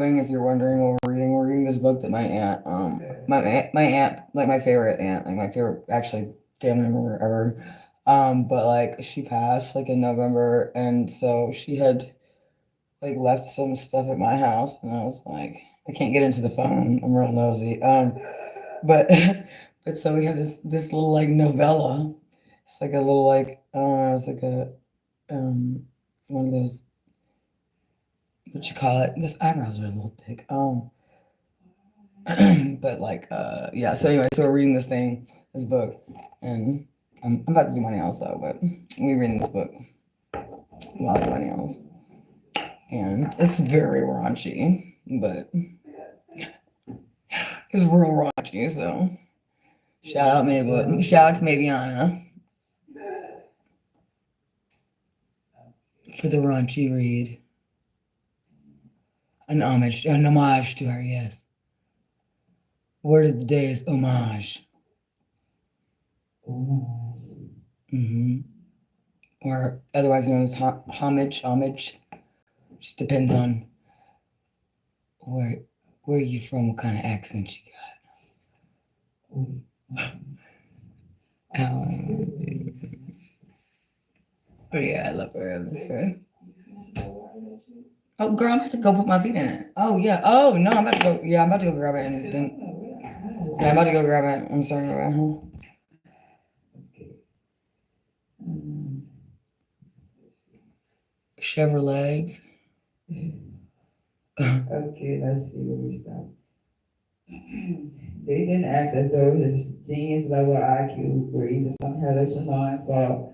If you're wondering what we're reading this book that my aunt, like my favorite aunt, like my favorite actually family member ever. But like she passed like in November, and so she had like left some stuff at my house, and I was like, I can't get into the phone. I'm real nosy. But but so we have this little like novella. It's like a little like I don't know. It's like a one of those, what you call it. This eyebrows are a little thick. But like yeah. So anyway, so we're reading this book, and I'm about to do my nails though. But we're reading this book while I do my nails, and it's very raunchy, but it's real raunchy. So shout out to Maviana for the raunchy read. An homage to her, yes. Word of the day is homage. Mm-hmm. Or otherwise known as homage. Homage. Just depends on where you from, what kind of accent you got. Oh yeah, I love her. That's right. Oh, girl, I'm about to go put my feet in it. Oh yeah. Oh no, I'm about to go. Yeah, I'm about to go grab it and then. Yeah, I'm about to go grab it. I'm sorry about her. Chevrolets. Okay, let's see where we stop. They didn't act as though his genius level IQ were either some hellish annoying fault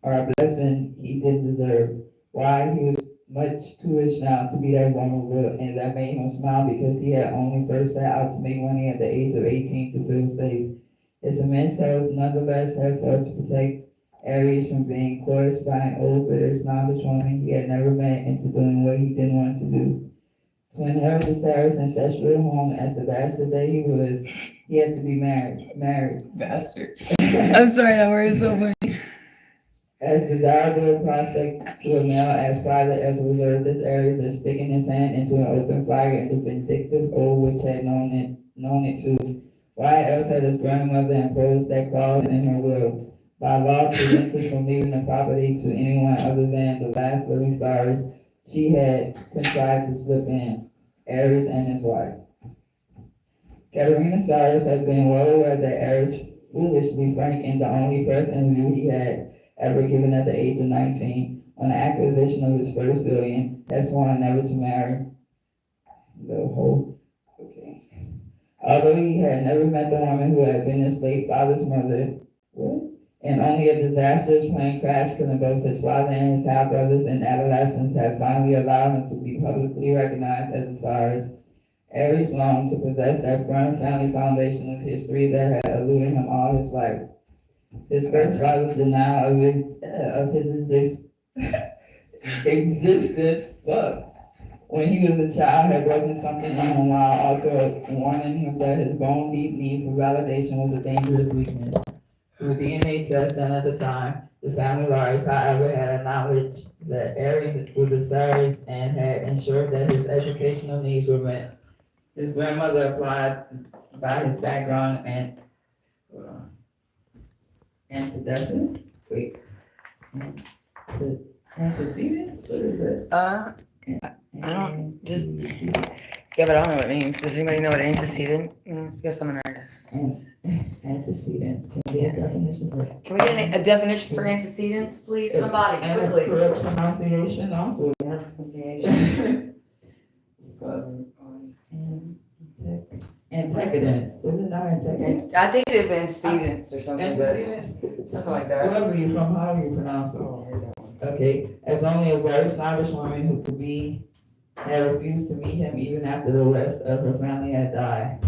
or a blessing he didn't deserve. Why, he was much too rich now to be that vulnerable, and that made him smile because he had only first set out to make money at the age of 18 to feel safe. His immense health nonetheless had failed to protect Aries from being coerced by an old, bitter, snobbish woman he had never met into doing what he didn't want to do. To inherit the Sarah's ancestral home as the bastard that he was, he had to be married. Bastard. I'm sorry, that word is so funny. As desirable a prospect to a male as private as reserved as Aries as sticking his hand into an open fire and the vindictive old witch had known it too. Why else had his grandmother imposed that clause in her will? By law prevented from leaving the property to anyone other than the last living Cyrus, she had contrived to slip in, Aries and his wife. Katerina Cyrus had been well aware that Aries foolishly franked in the only press interview he had ever given at the age of 19 on the acquisition of his first billion, had sworn never to marry. The whole, okay. Although he had never met the woman who had been his late father's mother, what? And only a disastrous plane crash could both his father and his half brothers in adolescence had finally allowed him to be publicly recognized as a Cyrus. Aries longed to possess that firm family foundation of history that had eluded him all his life. His first father's denial of his existence, when he was a child, had broken something in him while also warning him that his bone deep need for validation was a dangerous weakness. Through DNA tests done at the time, the family lawyers, however, had acknowledged that Aries was a Cyrus and had ensured that his educational needs were met. His grandmother applied by his background and antecedents. Wait, antecedents? What is it? I don't just. Yeah, but I don't know what it means. Does anybody know what antecedent means? Guess I'm an artist. Antecedents. Can we get a definition for it? Can we get a definition for antecedents, please? Somebody, and quickly. Correct pronunciation also. Yeah, pronunciation. Antecedents. Is it not antecedents? I think it is antecedents or something, Antecedents. but something like that. Wherever you're from, how do you pronounce it? Oh, I heard that one. Okay, as only a very snobbish woman who had refused to meet him even after the rest of her family had died.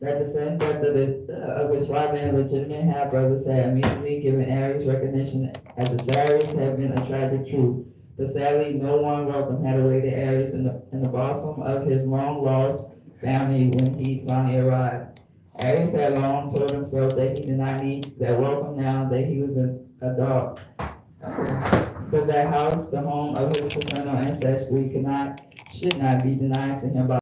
That the sudden death of his father and legitimate half-brothers had immediately given Aries recognition as a Cyrus had been a tragic truth. But sadly, no one welcome had awaited Aries in the bosom of his long-lost family when he finally arrived. Aries had long told himself that he did not need that welcome now that he was an adult. But that house, the home of his paternal ancestry, could not should not be denied to him by